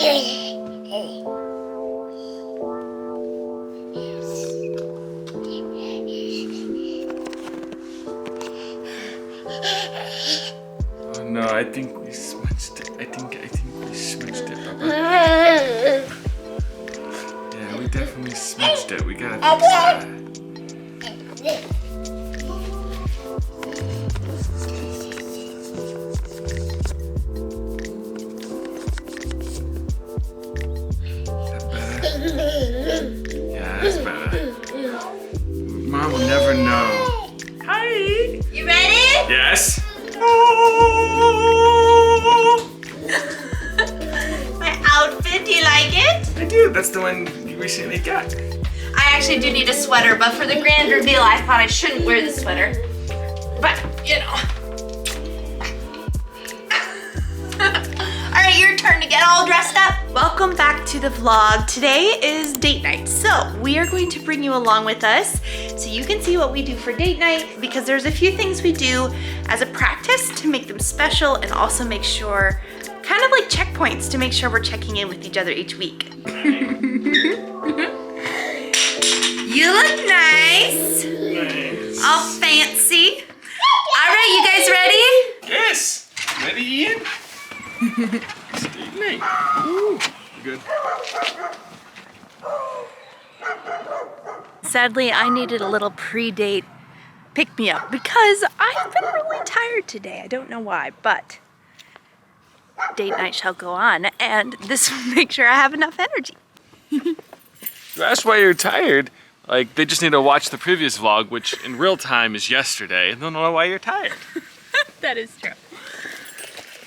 Oh no, I think we smudged it. I think we smudged it, Papa. Yeah, we definitely smudged it. We gotta fix that. Yeah, that's better. Mom will never know. Hi! You ready? Yes. My outfit, do you like it? I do. That's the one you recently got. I actually do need a sweater, but for the grand reveal, I thought I shouldn't wear the sweater. But, you know. All right, your turn to get all dressed up. Welcome back to the vlog. Today is date night. So we are going to bring you along with us so you can see what we do for date night, because there's a few things we do as a practice to make them special and also make sure, kind of like checkpoints to make sure we're checking in with each other each week. You look nice. Nice. All fancy. All right, you guys ready? Yes. Ready, Ian? It's date night. Ooh. Good. Sadly, I needed a little pre-date pick-me-up because I've been really tired today. I don't know why, but date night shall go on, and this will make sure I have enough energy. That's why you're tired. Like, they just need to watch the previous vlog, which in real time is yesterday, and they'll know why you're tired. That is true.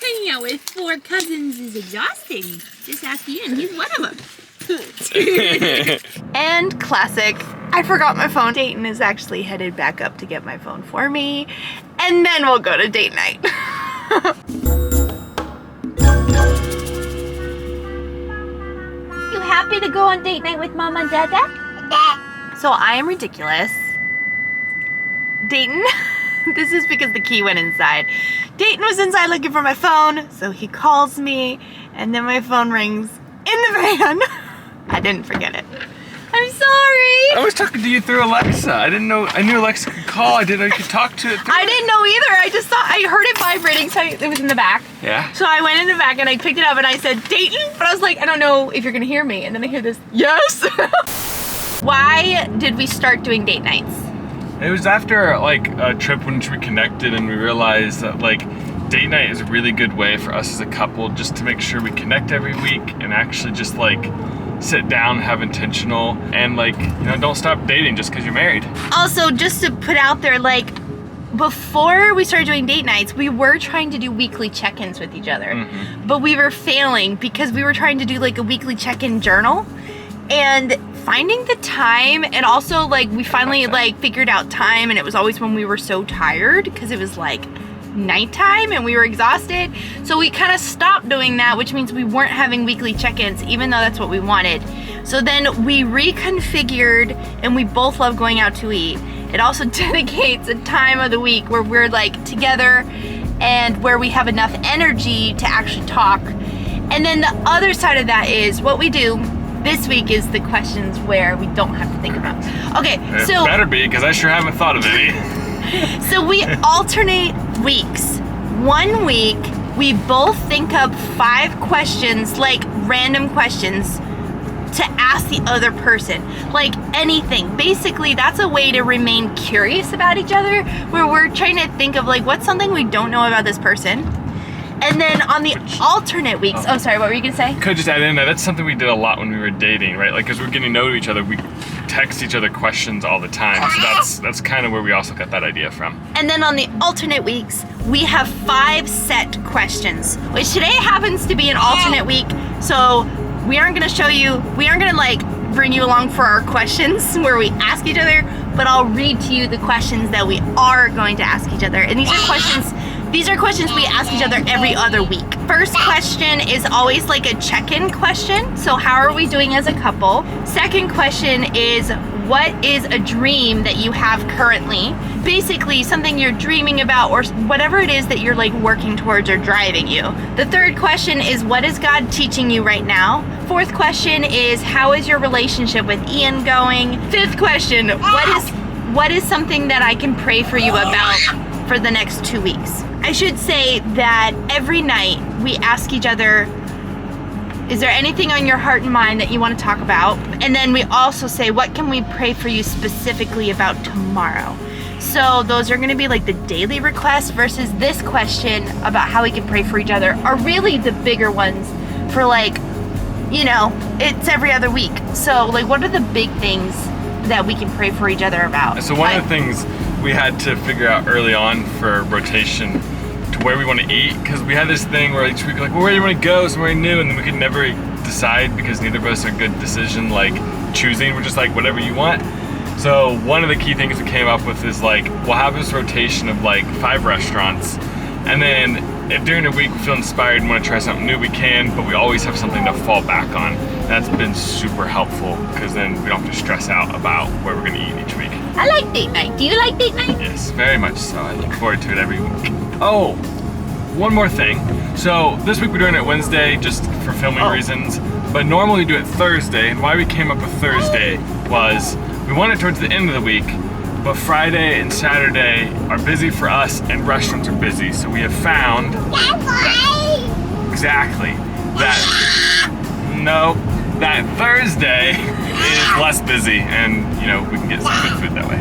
Hanging out with 4 cousins is exhausting. Just ask Ian, he's one of them. And classic, I forgot my phone. Dayton is actually headed back up to get my phone for me, and then we'll go to date night. You happy to go on date night with Mama and Dada? So I am ridiculous. Dayton, this is because the key went inside. Dayton was inside looking for my phone, so he calls me, and then my phone rings in the van. I didn't forget it. I'm sorry. I was talking to you through Alexa. I didn't know. I knew Alexa could call. I didn't know you could talk to it through I didn't know either. I just thought I heard it vibrating, so it was in the back. Yeah. So I went in the back and I picked it up and I said, Dayton? But I was like, I don't know if you're gonna hear me. And then I hear this, yes. Why did we start doing date nights? It was after like a trip when we connected and we realized that like date night is a really good way for us as a couple just to make sure we connect every week and actually just like sit down, have intentional, and like, you know, don't stop dating just because you're married. Also, just to put out there, like, before we started doing date nights, we were trying to do weekly check-ins with each other, but we were failing because we were trying to do like a weekly check-in journal, and finding the time, and also like we finally like figured out time, and it was always when we were so tired because it was like nighttime and we were exhausted, so we kind of stopped doing that, which means we weren't having weekly check-ins even though that's what we wanted. So then we reconfigured, and we both love going out to eat. It also dedicates a time of the week where we're like together and where we have enough energy to actually talk. And then the other side of that is what we do this week is the questions where we don't have to think about. Okay, It so better be, because I sure haven't thought of any. so we alternate weeks. 1 week, we both think up 5 questions, like random questions, to ask the other person. Like anything. Basically, that's a way to remain curious about each other, where we're trying to think of like, what's something we don't know about this person? And then on the alternate weeks, oh sorry, what were you gonna say? Could I just add in that that's something we did a lot when we were dating, right? Like, as we're getting to know each other, we text each other questions all the time. So that's kind of where we also got that idea from. And then on the alternate weeks, we have 5 set questions, which today happens to be an alternate week. So we aren't gonna show you, we aren't gonna like bring you along for our questions where we ask each other, but I'll read to you the questions that we are going to ask each other. And these are questions we ask each other every other week. First question is always like a check-in question. So how are we doing as a couple? Second question is, what is a dream that you have currently? basically something you're dreaming about, or whatever it is that you're like working towards or driving you. The third question is, what is God teaching you right now? Fourth question is, how is your relationship with Ian going? Fifth question, what is something that I can pray for you about for the next 2 weeks? I should say that every night we ask each other, is there anything on your heart and mind that you want to talk about? And then we also say, what can we pray for you specifically about tomorrow? So those are going to be like the daily requests, versus this question about how we can pray for each other are really the bigger ones for, like, you know, it's every other week. So like, what are the big things that we can pray for each other about? So one of the things we had to figure out early on for rotation to where we want to eat, because we had this thing where each week, like, well, where do you want to go, somewhere new, and then we could never decide because neither of us are good decision, like, choosing. We're just like, whatever you want. So one of the key things we came up with is, like, we'll have this rotation of like 5 restaurants, and then if during the week we feel inspired and want to try something new, we can, but we always have something to fall back on. That's been super helpful, because then we don't have to stress out about where we're going to eat each week. I like date night. Do you like date night? Yes, very much so. I look forward to it every week. Oh, one more thing. So this week we're doing it Wednesday just for filming reasons, but normally we do it Thursday, and why we came up with Thursday was we want it towards the end of the week, but Friday and Saturday are busy for us and restaurants are busy. So we have found that Thursday is less busy, and, you know, we can get some good food that way.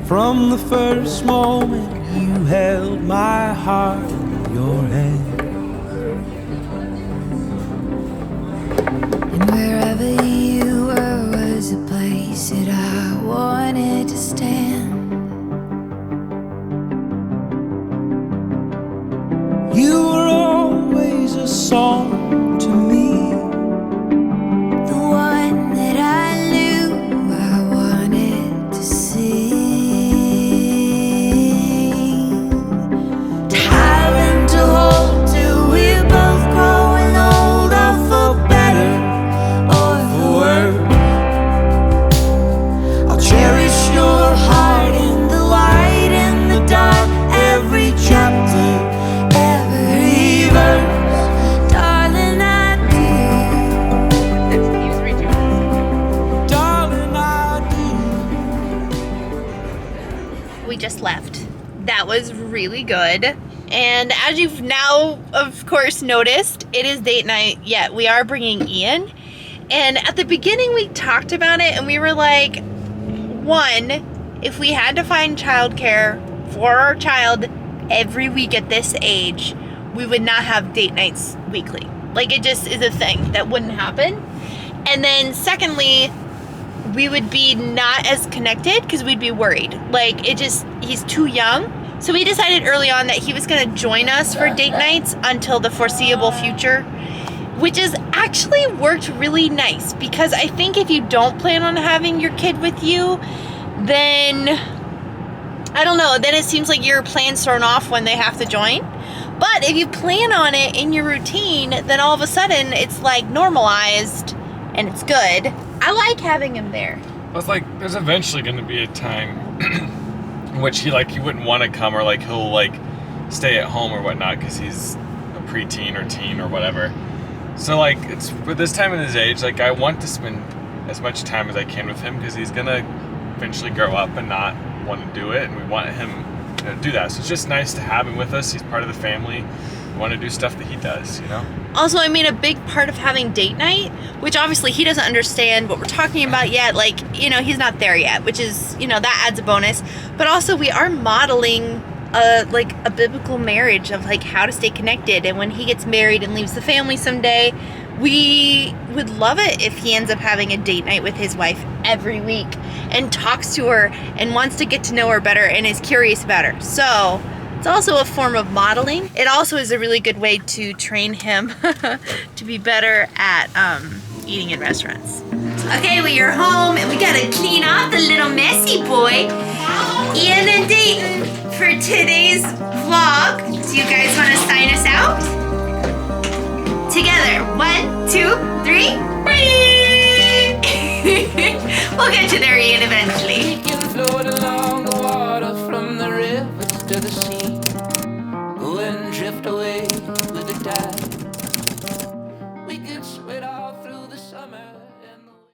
From the first moment you held my heart in your hand, and wherever you were was a place that I wanted to stand. you were always a song to me, The one that I knew I wanted to sing. Time to hold till we're both growing older, for better or for worse. I'll cherish your heart in the light and the dark, every chapter, every verse. Darling, I do. darling, I do. We just left. That was really good. And as you've now, of course, noticed, it is date night, yet we are bringing Ian. And at the beginning, we talked about it, and we were like, one, if we had to find childcare for our child every week at this age, we would not have date nights weekly. Like, it just is a thing that wouldn't happen. And then secondly, we would be not as connected because we'd be worried. Like, he's too young. So we decided early on that he was going to join us for date nights until the foreseeable future, which has actually worked really nice, because I think if you don't plan on having your kid with you, then, I don't know, then it seems like your plan's thrown off when they have to join. But if you plan on it in your routine, then all of a sudden it's like normalized and it's good. I like having him there. It's like, there's eventually going to be a time in which he wouldn't want to come, or like he'll like stay at home or whatnot because he's a preteen or teen or whatever. So like, it's for this time in his age, like, I want to spend as much time as I can with him, because he's gonna eventually grow up and not want to do it, and we want him to do that. So it's just nice to have him with us. He's part of the family. We want to do stuff that he does, you know? Also, I mean, a big part of having date night, which obviously he doesn't understand what we're talking about yet, like, you know, he's not there yet, which is, you know, that adds a bonus. But also, we are modeling a biblical marriage of like how to stay connected, and when he gets married and leaves the family someday, we would love it if he ends up having a date night with his wife every week and talks to her and wants to get to know her better and is curious about her. So it's also a form of modeling. It also is a really good way to train him to be better at eating in restaurants. Okay, well, you're home and we gotta clean off the little messy boy. Ian and Dayton for today's vlog. Do you guys want to sign us out? Together. 1, 2, 3. We'll get you there, Ian, eventually. We can float along the water from the rivers to the sea.